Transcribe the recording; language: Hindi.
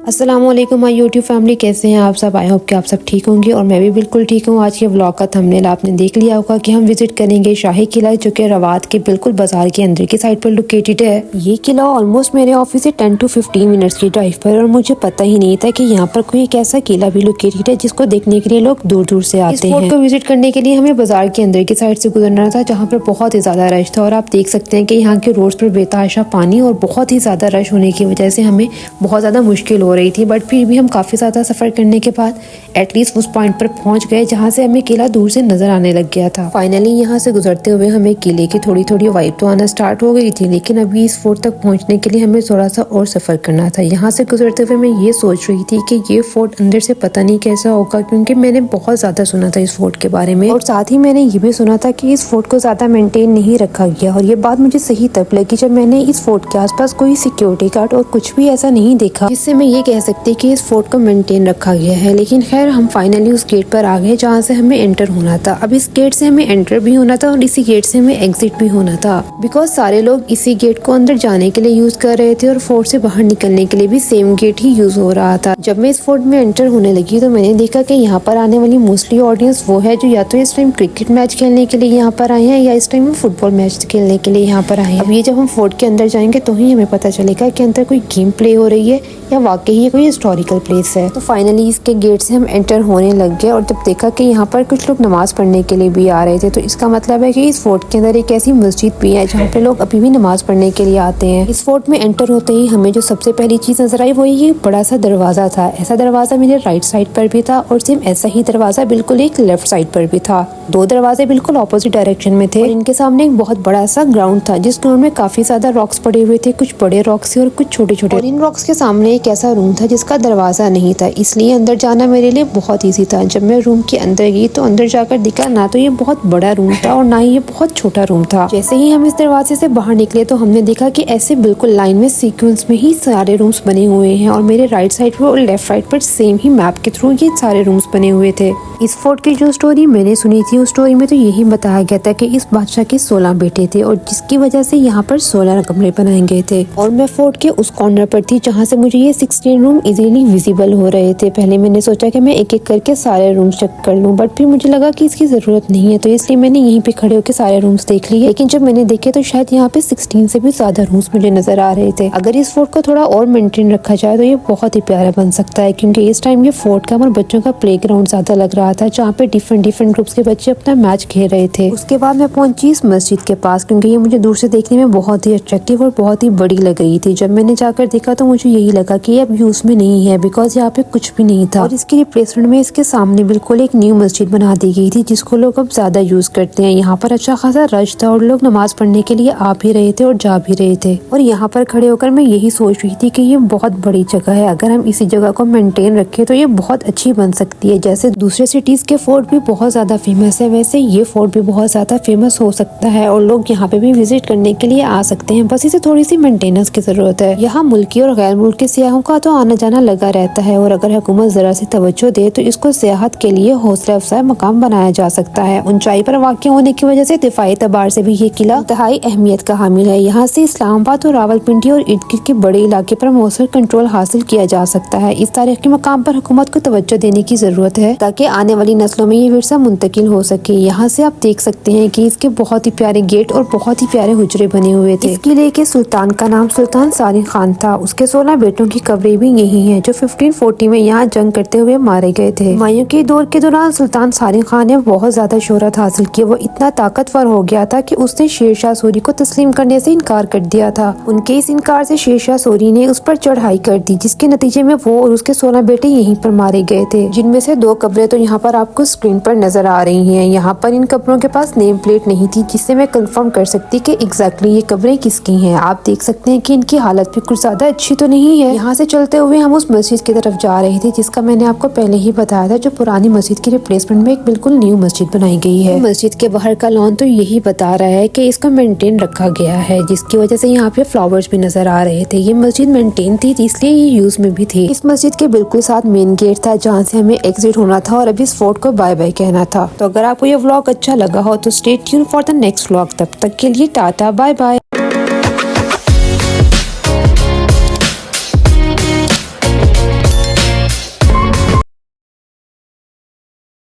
अस्सलामुअलैकुम माय यूट्यूब फैमिली, कैसे हैं आप सब। आई होप कि आप सब ठीक होंगे और मैं भी बिल्कुल ठीक हूँ। आज के व्लॉग का थंबनेल आपने देख लिया होगा कि हम विजिट करेंगे शाही किला, जो कि रवात के बिल्कुल बाजार के अंदर की साइड पर लोकेटेड है। ये किला ऑलमोस्ट मेरे ऑफिस से 10 to 15 मिनट्स की ड्राइव पर, और मुझे पता ही नहीं था कि यहाँ पर कोई एक ऐसा किला भी लोकेटेड है जिसको देखने के लिए लोग दूर दूर से आते हैं। को विजिट करने के लिए हमें बाजार के अंदर की साइड से गुजरना था, जहाँ पर बहुत ही ज्यादा रश था। और आप देख सकते हैं कि यहाँ के रोड पर बेतहाशा पानी और बहुत ही ज्यादा रश होने की वजह से हमें बहुत ज्यादा मुश्किल हो रही थी। बट फिर भी हम काफी ज्यादा सफर करने के बाद एटलीस्ट उस पॉइंट पर पहुंच गए जहां से हमें किला दूर से नजर आने लग गया था। फाइनली यहां से गुजरते हुए हमें किले की थोड़ी थोड़ी वाइब तो आना स्टार्ट हो गई थी, लेकिन अभी इस फोर्ट तक पहुंचने के लिए हमें थोड़ा सा और सफर करना था। यहाँ से गुजरते हुए मैं ये सोच रही थी कि ये फोर्ट अंदर से पता नहीं कैसा होगा, क्योंकि मैंने बहुत ज्यादा सुना था इस फोर्ट के बारे में, और साथ ही मैंने ये भी सुना था कि इस फोर्ट को ज्यादा मेंटेन नहीं रखा गया। और ये बात मुझे सही तब लगी जब मैंने इस फोर्ट के आसपास कोई सिक्योरिटी गार्ड और कुछ भी ऐसा नहीं देखा जिससे मैं ये कह सकती कि इस फोर्ट को मेंटेन रखा गया है। लेकिन खैर, हम फाइनली उस गेट पर आ गए जहाँ से हमें एंटर होना था। अब इस गेट से हमें एंटर भी होना था और इसी गेट से हमें एग्जिट भी होना था, बिकॉज सारे लोग इसी गेट को अंदर जाने के लिए यूज कर रहे थे और फोर्ट से बाहर निकलने के लिए भी सेम गेट ही यूज हो रहा था। जब मैं इस फोर्ट में एंटर होने लगी तो मैंने देखा कि यहाँ पर आने वाली मोस्टली ऑडियंस वो है जो या तो इस टाइम क्रिकेट मैच खेलने के लिए यहाँ पर आए हैं या इस टाइम फुटबॉल मैच खेलने के लिए यहाँ पर आए हैं। अब ये जब हम फोर्ट के अंदर जाएंगे तो ही हमें पता चलेगा कि अंदर कोई गेम प्ले हो रही है या वाकई ये कोई हिस्टोरिकल प्लेस है। तो फाइनली इसके गेट से हम एंटर होने लग गए और जब देखा कि यहाँ पर कुछ लोग नमाज पढ़ने के लिए भी आ रहे थे, तो इसका मतलब है कि इस फोर्ट के अंदर एक ऐसी मस्जिद भी है जहाँ पे लोग अभी भी नमाज पढ़ने के लिए आते हैं। इस फोर्ट में एंटर होते ही हमें जो सबसे पहली चीज नजर आई वो ये बड़ा सा दरवाजा था। ऐसा दरवाजा मेरे राइट साइड पर भी था और सेम ऐसा ही दरवाजा बिल्कुल एक लेफ्ट साइड पर भी था। दो दरवाजे बिल्कुल ऑपोजिट डायरेक्शन में थे और इनके सामने एक बहुत बड़ा सा ग्राउंड था, जिस ग्राउंड में काफी ज्यादा रॉक्स पड़े हुए थे, कुछ बड़े रॉक्स थे और कुछ छोटे छोटे। और इन रॉक्स के सामने एक ऐसा रूम था जिसका दरवाजा नहीं था, इसलिए अंदर जाना मेरे लिए बहुत ईजी था। जब मैं रूम के अंदर गई तो अंदर जाकर दिखा ना तो ये बहुत बड़ा रूम था और ना ही ये बहुत छोटा रूम था। जैसे ही हम इस दरवाजे से बाहर निकले तो हमने देखा कि ऐसे बिल्कुल लाइन में सीक्वेंस में ही सारे रूम्स बने हुए हैं और मेरे राइट साइड पर और लेफ्ट साइड पर सेम ही मैप के थ्रू ये सारे रूम्स बने हुए थे। इस फोर्ट की जो स्टोरी मैंने सुनी थी उस स्टोरी में तो यही बताया गया था कि इस बादशाह के 16 बेटे थे और जिसकी वजह से यहाँ पर 16 कमरे बनाए गए थे। और मैं फोर्ट के उस कॉर्नर पर थी जहाँ से मुझे ये 16 रूम इजीली विजिबल हो रहे थे। पहले मैंने सोचा कि मैं एक एक करके सारे रूम्स चेक कर लूं, बट फिर मुझे लगा कि इसकी जरूरत नहीं है, तो इसलिए मैंने यहीं पे खड़े होकर सारे रूम्स देख लिए। लेकिन जब मैंने देखे तो शायद यहाँ पे 16 से भी ज्यादा रूम्स मुझे नजर आ रहे थे। अगर इस फोर्ट को थोड़ा और मेंटेन रखा जाए तो ये बहुत ही प्यारा बन सकता है, क्योंकि इस टाइम ये फोर्ट का और बच्चों का प्ले ग्राउंड ज्यादा लग रहा था, जहाँ पे डिफरेंट ग्रुप्स के बच्चे अपना मैच खेल रहे थे। उसके बाद मैं पहुंची इस मस्जिद के पास, क्योंकि ये मुझे दूर से देखने में बहुत ही अट्रैक्टिव और बहुत ही बड़ी लग रही थी। जब मैंने जाकर देखा तो मुझे यही लगा कि ये अब यूज में नहीं है, बिकॉज यहाँ पे कुछ भी नहीं था। और इसकी रिप्लेसमेंट में इसके सामने बिल्कुल एक न्यू मस्जिद बना दी गई थी, जिसको लोग अब ज्यादा यूज करते हैं। यहाँ पर अच्छा खासा रश था और लोग नमाज पढ़ने के लिए आ भी रहे थे और जा भी रहे थे। और यहाँ पर खड़े होकर मैं यही सोच रही थी कि ये बहुत बड़ी जगह है, अगर हम इसी जगह को मेंटेन रखें तो ये बहुत अच्छी बन सकती है। जैसे दूसरे सिटीज के फोर्ट भी बहुत ज्यादा फेमस है, वैसे ये फोर्ट भी बहुत ज्यादा फेमस हो सकता है और लोग यहाँ पे भी विजिट करने के लिए आ सकते हैं। बस इसे थोड़ी सी मेंटेनेंस की जरूरत है। यहाँ मुल्की और गैर मुल्की सियाहों का तो आना जाना लगा रहता है और अगर हुकूमत जरा सी तवज्जो दे तो इसको सियाहत के लिए हौसला अफजाई मकाम बनाया जा सकता है। ऊंचाई पर वाक़ होने की वजह से दिफाई एतबार से भी ये किला इंतहाई अहमियत का हामिल है। यहाँ से इस्लामाबाद और रावलपिंडी और इर्द गिर्द के बड़े इलाके पर मौसर कंट्रोल हासिल किया जा सकता है। इस तारीखी मकाम पर हुकूमत को तवज्जो देने की जरूरत है ताकि आने वाली नस्लों में ये विरसा मुंतकिल हो सके। यहाँ से आप देख सकते हैं कि इसके बहुत ही प्यारे गेट और बहुत ही प्यारे हुजरे बने हुए थे। इस किले के सुल्तान का नाम सुल्तान सारिन खान था। उसके 16 बेटों की कब्रें भी यही हैं, जो 1540 में यहाँ जंग करते हुए मारे गए थे। हुमायूं के दौर के दौरान सुल्तान सारिन खान ने बहुत ज्यादा शोहरत हासिल की। वो इतना ताकतवर हो गया था कि उसने शेरशाह सूरी को तस्लीम करने से इनकार कर दिया था। उनके इस इनकार से शेरशाह सूरी ने उस पर चढ़ाई कर दी, जिसके नतीजे में वो और उसके 16 बेटे यहीं पर मारे गए थे, जिनमें से 2 कब्रें तो यहाँ पर आपको स्क्रीन पर नजर आ रही हैं। यहाँ पर इन कब्रों के पास नेम प्लेट नहीं थी, जिससे मैं कंफर्म कर सकती कि एग्जैक्टली ये कब्रें किसकी हैं। आप देख सकते हैं कि इनकी हालत भी कुछ ज्यादा अच्छी तो नहीं है। यहाँ से चलते हुए हम उस मस्जिद की तरफ जा रहे थे, जिसका मैंने आपको पहले ही बताया था, जो पुरानी मस्जिद की रिप्लेसमेंट में एक बिल्कुल न्यू मस्जिद बनाई गई है। मस्जिद के बाहर का लॉन तो यही बता रहा है कि इसको मेंटेन रखा गया है, जिसकी वजह से यहाँ पे फ्लावर्स भी नजर आ रहे थे। ये मस्जिद मेंटेन थी, इसलिए ये यूज में भी थी। इस मस्जिद के बिल्कुल साथ मेन गेट था, जहाँ से हमें एग्जिट होना था और अब इस फोर्ट को बाय बाय कहना था। तो अगर आपको ये व्लॉग अच्छा लगा हो तो stay tune for the next vlog. तब तक के लिए टाटा बाय बाय।